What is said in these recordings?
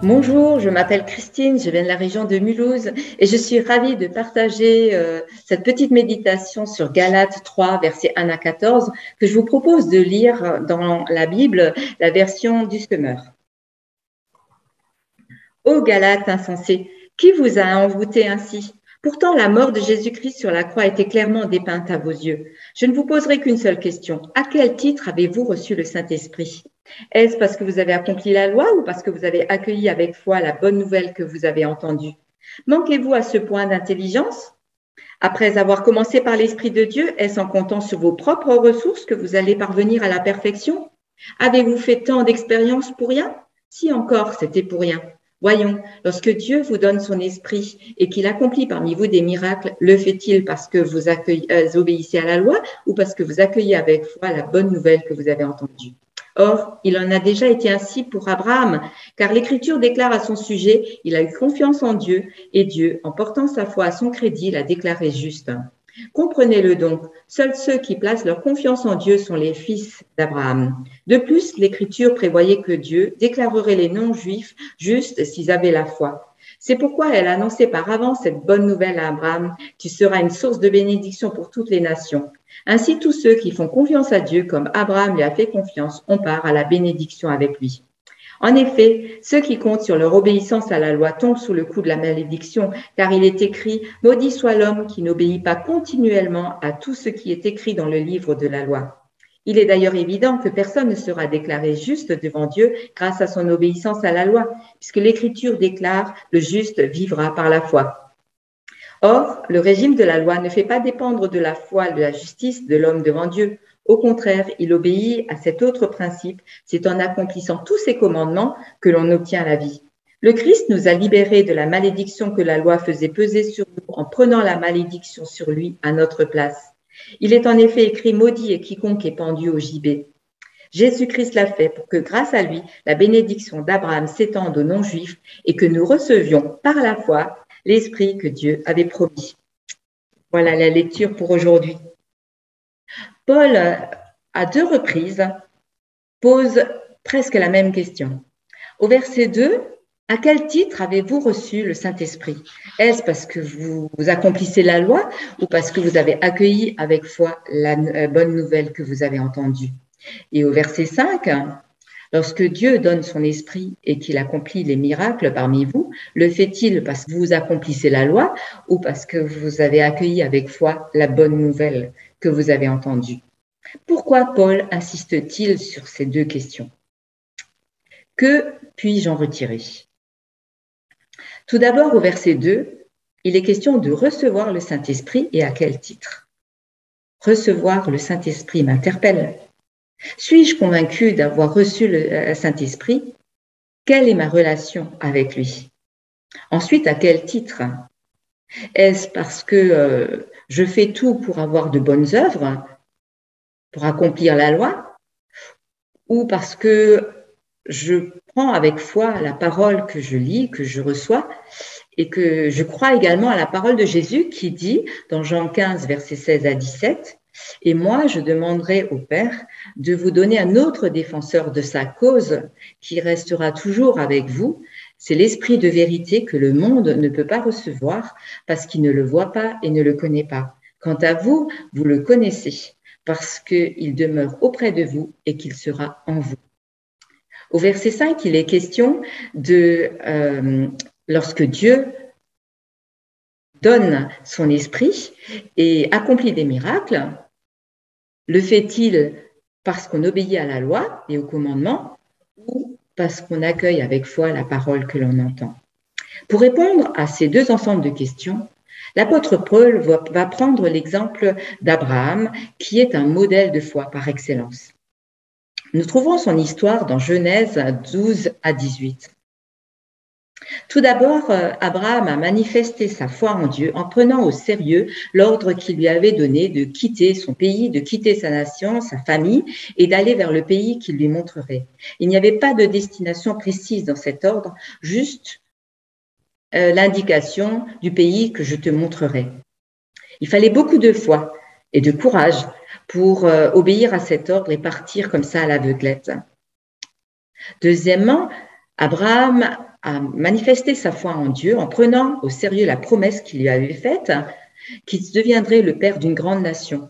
Bonjour, je m'appelle Christine, je viens de la région de Mulhouse et je suis ravie de partager cette petite méditation sur Galates 3, versets 1 à 14, que je vous propose de lire dans la Bible, la version du Semeur. Ô Galates insensés, qui vous a envoûté ainsi? Pourtant, la mort de Jésus-Christ sur la croix était clairement dépeinte à vos yeux. Je ne vous poserai qu'une seule question. À quel titre avez-vous reçu le Saint-Esprit? Est-ce parce que vous avez accompli la loi ou parce que vous avez accueilli avec foi la bonne nouvelle que vous avez entendue? Manquez-vous à ce point d'intelligence? Après avoir commencé par l'Esprit de Dieu, est-ce en comptant sur vos propres ressources que vous allez parvenir à la perfection? Avez-vous fait tant d'expériences pour rien? Si encore, c'était pour rien. Voyons, lorsque Dieu vous donne son esprit et qu'il accomplit parmi vous des miracles, le fait-il parce que vous obéissez à la loi ou parce que vous accueillez avec foi la bonne nouvelle que vous avez entendue? Or, il en a déjà été ainsi pour Abraham, car l'Écriture déclare à son sujet, il a eu confiance en Dieu et Dieu, en portant sa foi à son crédit, l'a déclaré juste. Comprenez-le donc, seuls ceux qui placent leur confiance en Dieu sont les fils d'Abraham. De plus, l'Écriture prévoyait que Dieu déclarerait les non-juifs justes s'ils avaient la foi. C'est pourquoi elle annonçait par avance cette bonne nouvelle à Abraham, qui sera une source de bénédiction pour toutes les nations. Ainsi, tous ceux qui font confiance à Dieu, comme Abraham lui a fait confiance, ont part à la bénédiction avec lui. En effet, ceux qui comptent sur leur obéissance à la loi tombent sous le coup de la malédiction, car il est écrit « Maudit soit l'homme qui n'obéit pas continuellement à tout ce qui est écrit dans le livre de la loi ». Il est d'ailleurs évident que personne ne sera déclaré juste devant Dieu grâce à son obéissance à la loi, puisque l'Écriture déclare « Le juste vivra par la foi ». Or, le régime de la loi ne fait pas dépendre de la foi de la justice de l'homme devant Dieu. Au contraire, il obéit à cet autre principe. C'est en accomplissant tous ses commandements que l'on obtient la vie. Le Christ nous a libérés de la malédiction que la loi faisait peser sur nous en prenant la malédiction sur lui à notre place. Il est en effet écrit « Maudit est quiconque est pendu au gibet ». Jésus-Christ l'a fait pour que grâce à lui, la bénédiction d'Abraham s'étende aux non-juifs et que nous recevions par la foi l'Esprit que Dieu avait promis. Voilà la lecture pour aujourd'hui. Paul, à 2 reprises, pose presque la même question. Au verset 2, à quel titre avez-vous reçu le Saint-Esprit? Est-ce parce que vous accomplissez la loi ou parce que vous avez accueilli avec foi la bonne nouvelle que vous avez entendue? Et au verset 5, lorsque Dieu donne son esprit et qu'il accomplit les miracles parmi vous, le fait-il parce que vous accomplissez la loi ou parce que vous avez accueilli avec foi la bonne nouvelle que vous avez entendue? Pourquoi Paul insiste-t-il sur ces deux questions? Que puis-je en retirer? Tout d'abord, au verset 2, il est question de recevoir le Saint-Esprit et à quel titre? Recevoir le Saint-Esprit m'interpelle. Suis-je convaincu d'avoir reçu le Saint-Esprit? Quelle est ma relation avec lui? Ensuite, à quel titre? Est-ce parce que je fais tout pour avoir de bonnes œuvres, pour accomplir la loi, ou parce que je prends avec foi la parole que je lis, que je reçois, et que je crois également à la parole de Jésus qui dit dans Jean 15, versets 16 à 17, « Et moi, je demanderai au Père de vous donner un autre défenseur de sa cause qui restera toujours avec vous. C'est l'Esprit de vérité que le monde ne peut pas recevoir parce qu'il ne le voit pas et ne le connaît pas. Quant à vous, vous le connaissez parce qu'il demeure auprès de vous et qu'il sera en vous. » Au verset 5, il est question de lorsque Dieu donne son esprit et accomplit des miracles, le fait-il parce qu'on obéit à la loi et aux commandements ou parce qu'on accueille avec foi la parole que l'on entend? Pour répondre à ces deux ensembles de questions, l'apôtre Paul va prendre l'exemple d'Abraham, qui est un modèle de foi par excellence. Nous trouvons son histoire dans Genèse 12 à 18. Tout d'abord, Abraham a manifesté sa foi en Dieu en prenant au sérieux l'ordre qu'il lui avait donné de quitter son pays, de quitter sa nation, sa famille et d'aller vers le pays qu'il lui montrerait. Il n'y avait pas de destination précise dans cet ordre, juste l'indication du pays que je te montrerai. Il fallait beaucoup de foi et de courage pour obéir à cet ordre et partir comme ça à l'aveuglette. Deuxièmement, Abraham a manifesté sa foi en Dieu en prenant au sérieux la promesse qu'il lui avait faite, qu'il deviendrait le père d'une grande nation.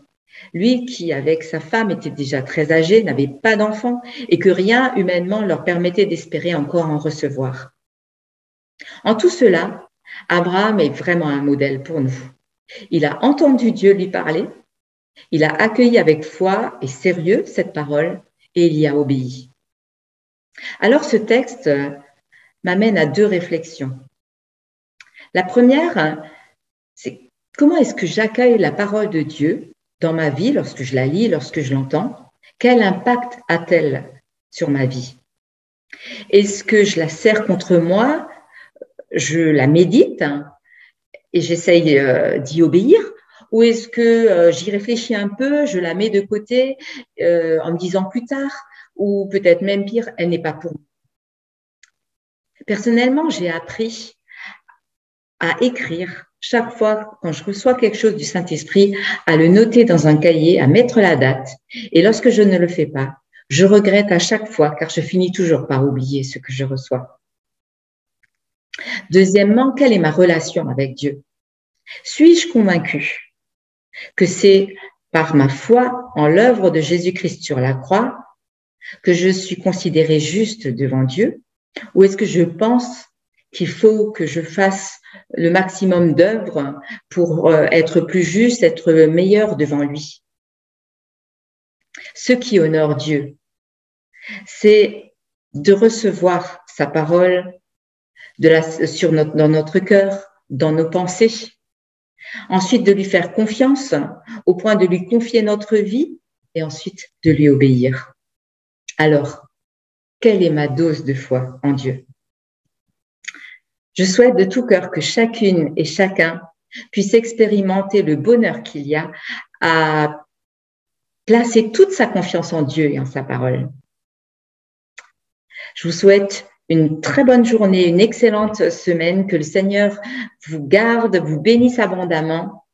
Lui qui, avec sa femme, était déjà très âgé, n'avait pas d'enfants et que rien humainement leur permettait d'espérer encore en recevoir. En tout cela, Abraham est vraiment un modèle pour nous. Il a entendu Dieu lui parler, il a accueilli avec foi et sérieux cette parole et il y a obéi. Alors ce texte m'amène à deux réflexions. La première, c'est comment est-ce que j'accueille la parole de Dieu dans ma vie lorsque je la lis, lorsque je l'entends? Quel impact a-t-elle sur ma vie? Est-ce que je la serre contre moi? Je la médite et j'essaye d'y obéir? Ou est-ce que j'y réfléchis un peu, je la mets de côté en me disant plus tard? Ou peut-être même pire, elle n'est pas pour moi. Personnellement, j'ai appris à écrire chaque fois quand je reçois quelque chose du Saint-Esprit, à le noter dans un cahier, à mettre la date. Et lorsque je ne le fais pas, je regrette à chaque fois car je finis toujours par oublier ce que je reçois. Deuxièmement, quelle est ma relation avec Dieu? Suis-je convaincue que c'est par ma foi en l'œuvre de Jésus-Christ sur la croix que je suis considérée juste devant Dieu? Ou est-ce que je pense qu'il faut que je fasse le maximum d'œuvres pour être plus juste, être meilleur devant lui? Ce qui honore Dieu, c'est de recevoir sa parole dans notre cœur, dans nos pensées. Ensuite, de lui faire confiance au point de lui confier notre vie et ensuite de lui obéir. Alors, quelle est ma dose de foi en Dieu? Je souhaite de tout cœur que chacune et chacun puisse expérimenter le bonheur qu'il y a à placer toute sa confiance en Dieu et en sa parole. Je vous souhaite une très bonne journée, une excellente semaine, que le Seigneur vous garde, vous bénisse abondamment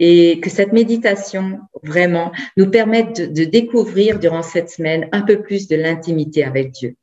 et que cette méditation vraiment nous permette de découvrir durant cette semaine un peu plus de l'intimité avec Dieu.